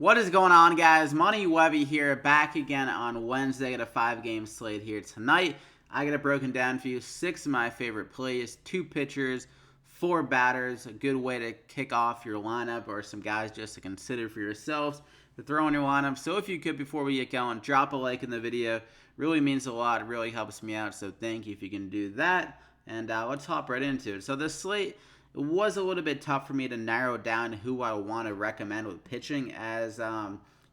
What is going on, guys? Money Webby here, back again on Wednesday at a 5-game slate here tonight. I got it broken down for you. 6 of my favorite plays, 2 pitchers, 4 batters. A good way to kick off your lineup, or some guys just to consider for yourselves to throw in your lineup. So if you could, before we get going, drop a like in the video. Really means a lot. It really helps me out. So thank you if you can do that. And let's hop right into it. So the slate, it was a little bit tough for me to narrow down who I want to recommend with pitching, as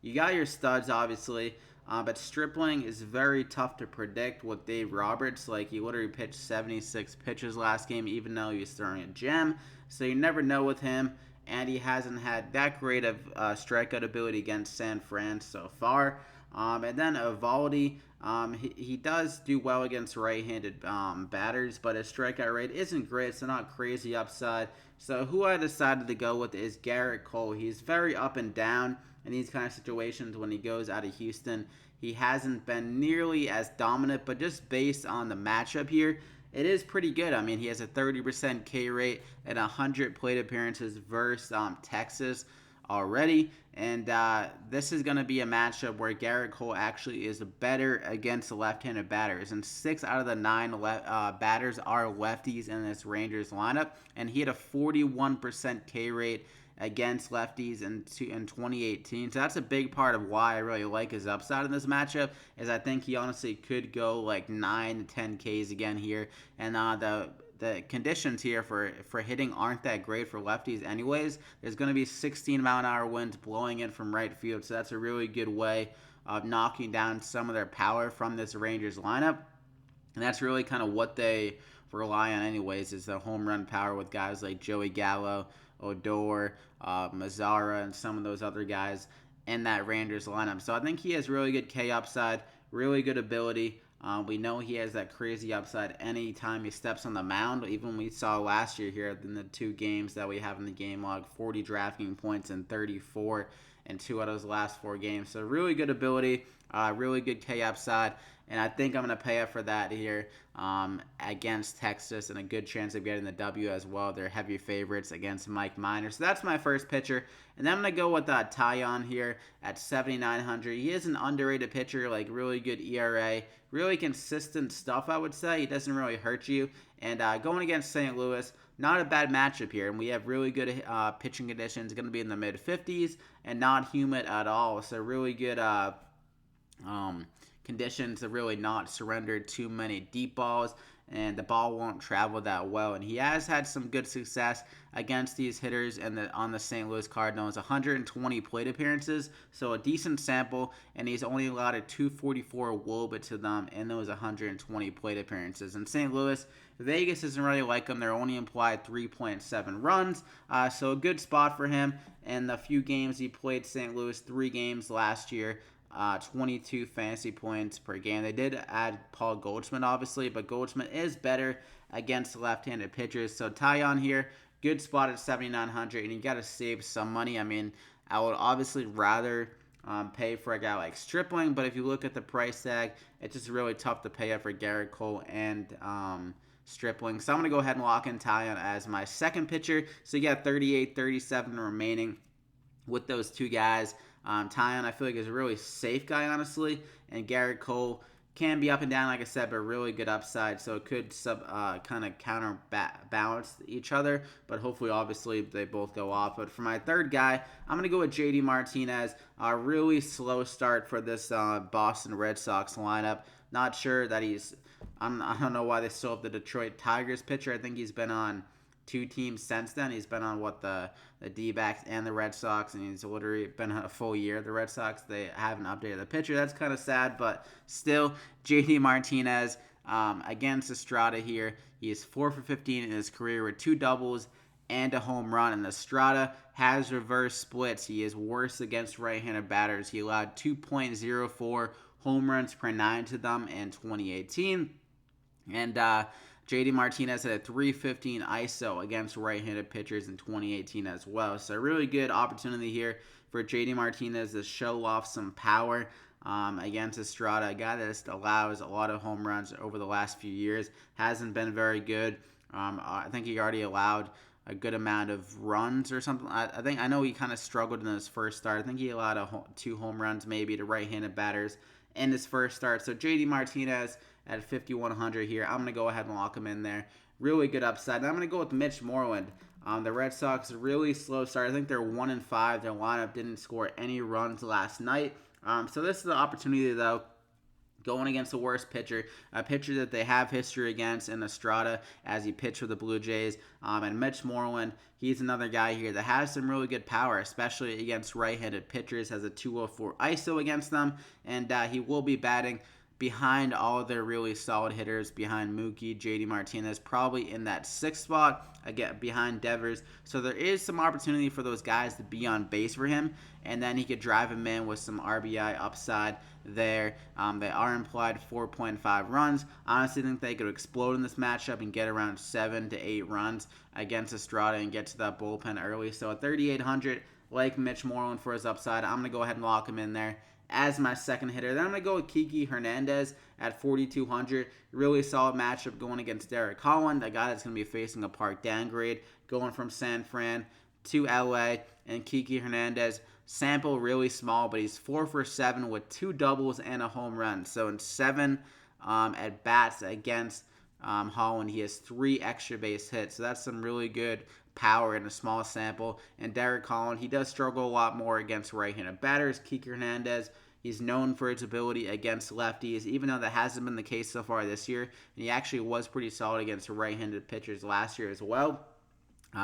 you got your studs, obviously, but Stripling is very tough to predict with Dave Roberts. Like, he literally pitched 76 pitches last game, even though he was throwing a gem, so you never know with him, and he hasn't had that great of strikeout ability against San Fran so far. And then Evaldi, he does do well against right-handed batters, but his strikeout rate isn't great, so not crazy upside. So who I decided to go with is Gerrit Cole. He's very up and down in these kind of situations when he goes out of Houston. He hasn't been nearly as dominant, but just based on the matchup here, it is pretty good. I mean, he has a 30% K rate and 100 plate appearances versus Texas already, and this is going to be a matchup where Gerrit Cole actually is better against the left-handed batters, and 6 out of the 9 batters are lefties in this Rangers lineup, and he had a 41% K rate against lefties in 2018. So that's a big part of why I really like his upside in this matchup, is I think he honestly could go like 9 to 10 Ks again here, and the conditions here for hitting aren't that great for lefties anyways. There's going to be 16-mile-an-hour winds blowing in from right field, so that's a really good way of knocking down some of their power from this Rangers lineup. And that's really kind of what they rely on anyways, is the home run power with guys like Joey Gallo, Odor, Mazzara, and some of those other guys in that Rangers lineup. So I think he has really good K upside, really good ability. We know he has that crazy upside anytime he steps on the mound. Even we saw last year here in the 2 games that we have in the game log, 40 DraftKings points and 34 in 2 out of his last 4 games. So really good ability, really good K upside, and I think I'm going to pay up for that here against Texas, and a good chance of getting the W as well. They're heavy favorites against Mike Minor. So that's my first pitcher, and then I'm going to go with TAILLON here at 7,900. He is an underrated pitcher, like really good ERA, really consistent stuff, I would say. He doesn't really hurt you, and going against St. Louis, not a bad matchup here, and we have really good pitching conditions. Going to be in the mid-50s and not humid at all, so really good conditions to really not surrender too many deep balls, and the ball won't travel that well. And he has had some good success against these hitters on the St. Louis Cardinals. 120 plate appearances, so a decent sample, and he's only allowed a 244 WOBA to them in those 120 plate appearances. In St. Louis, Vegas doesn't really like him. They're only implied 3.7 runs, so a good spot for him. And the few games he played St. Louis, 3 games last year, 22 fantasy points per game. They did add Paul Goldschmidt, obviously, but Goldschmidt is better against left-handed pitchers. So TAILLON here, good spot at 7,900, and you got to save some money. I mean, I would obviously rather pay for a guy like Stripling, but if you look at the price tag, it's just really tough to pay up for Gerrit Cole and Stripling. So I'm going to go ahead and lock in TAILLON as my second pitcher. So you got 38, 37 remaining with those 2 guys. TAILLON, I feel like, is a really safe guy, honestly, and Gerrit Cole can be up and down, like I said, but really good upside, so it could kind of counterbalance each other, but hopefully, obviously, they both go off. But for my third guy, I'm going to go with JD Martinez. A really slow start for this Boston Red Sox lineup. Not sure that I don't know why they still have the Detroit Tigers pitcher. I think he's been on 2 teams since then. He's been on the D-backs and the Red Sox, and he's literally been on a full year. The Red Sox, they haven't updated the pitcher. That's kind of sad, but still, JD Martinez against Estrada here. He is 4 for 15 in his career with 2 doubles and a home run, and Estrada has reverse splits. He is worse against right-handed batters. He allowed 2.04 home runs per 9 to them in 2018, and JD Martinez had a 315 ISO against right-handed pitchers in 2018 as well. So a really good opportunity here for JD Martinez to show off some power against Estrada, a guy that just allows a lot of home runs over the last few years. Hasn't been very good. I think he already allowed a good amount of runs or something. I know he kind of struggled in his first start. I think he allowed 2 home runs maybe to right-handed batters in his first start. So JD Martinez at 5,100 here. I'm going to go ahead and lock him in there. Really good upside. And I'm going to go with Mitch Moreland. The Red Sox, really slow start. I think they're 1-5. Their lineup didn't score any runs last night. So this is the opportunity, though, going against the worst pitcher, a pitcher that they have history against in Estrada as he pitched for the Blue Jays. And Mitch Moreland, he's another guy here that has some really good power, especially against right-handed pitchers, has a 204 ISO against them, and he will be batting behind all of their really solid hitters, behind Mookie, JD Martinez, probably in that 6th spot, again, behind Devers. So there is some opportunity for those guys to be on base for him, and then he could drive him in with some RBI upside there. They are implied 4.5 runs. Honestly, I think they could explode in this matchup and get around 7 to 8 runs against Estrada and get to that bullpen early. So at 3,800, like Mitch Moreland for his upside, I'm going to go ahead and lock him in there as my second hitter. Then I'm going to go with KIKÉ Hernandez at 4,200. Really solid matchup going against Derek Holland, a guy that's going to be facing a park downgrade, going from San Fran to LA. And KIKÉ Hernandez, sample really small, but he's 4 for 7 with 2 doubles and a home run. So in 7 at bats against Holland, he has 3 extra base hits. So that's some really good power in a small sample. And Derek Holland, he does struggle a lot more against right-handed batters. KIKÉ Hernandez, he's known for his ability against lefties, even though that hasn't been the case so far this year. And he actually was pretty solid against right-handed pitchers last year as well.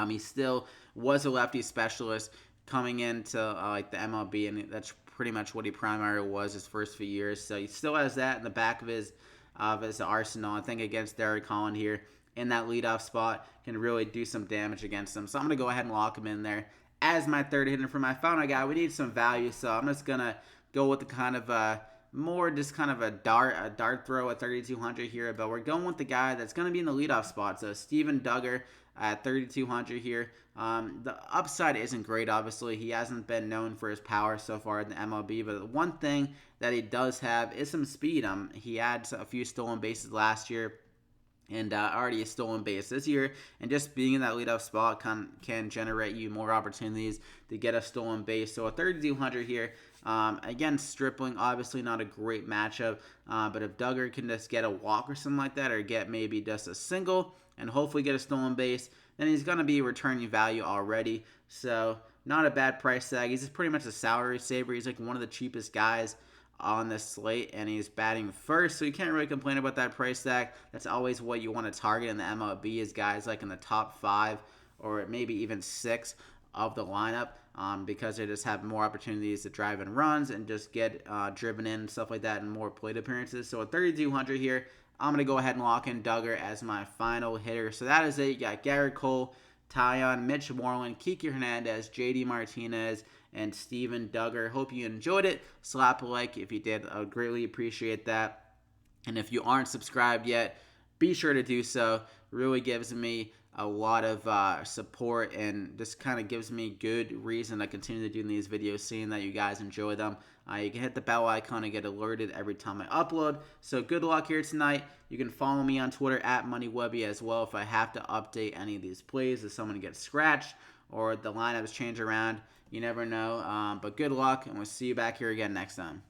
He still was a lefty specialist coming into like the MLB, and that's pretty much what he primarily was his first few years. So he still has that in the back of his arsenal. I think against Derek Holland here in that leadoff spot can really do some damage against him. So I'm going to go ahead and lock him in there as my third hitter. For my final guy, we need some value, so I'm just going to go with the kind of more just kind of a dart throw at 3,200 here. But we're going with the guy that's going to be in the leadoff spot. So Steven Duggar at 3,200 here. The upside isn't great, obviously. He hasn't been known for his power so far in the MLB, but the one thing that he does have is some speed. He had a few stolen bases last year, and already a stolen base this year, and just being in that leadoff spot can generate you more opportunities to get a stolen base. So a 3,200 here. Again, Stripling, obviously not a great matchup, but if Duggar can just get a walk or something like that, or get maybe just a single and hopefully get a stolen base, then he's going to be returning value already. So not a bad price tag. He's just pretty much a salary saver. He's like one of the cheapest guys on the slate, and he's batting first, so you can't really complain about that price tag. That's always what you want to target in the MLB, is guys like in the top 5 or maybe even 6 of the lineup, because they just have more opportunities to drive in runs and just get driven in and stuff like that, and more plate appearances. So at 3,200 here, I'm going to go ahead and lock in Duggar as my final hitter. So that is it. You got Gerrit Cole, TAILLON, Mitch Moreland, KIKÉ Hernandez, JD Martinez, and Steven Duggar. Hope you enjoyed it. Slap a like if you did. I would greatly appreciate that. And if you aren't subscribed yet, be sure to do so. It really gives me a lot of support, and just kind of gives me good reason to continue to do these videos, seeing that you guys enjoy them. You can hit the bell icon and get alerted every time I upload. So good luck here tonight. You can follow me on Twitter at MoneyWebby as well if I have to update any of these plays, if someone gets scratched or the lineups change around. You never know. But good luck, and we'll see you back here again next time.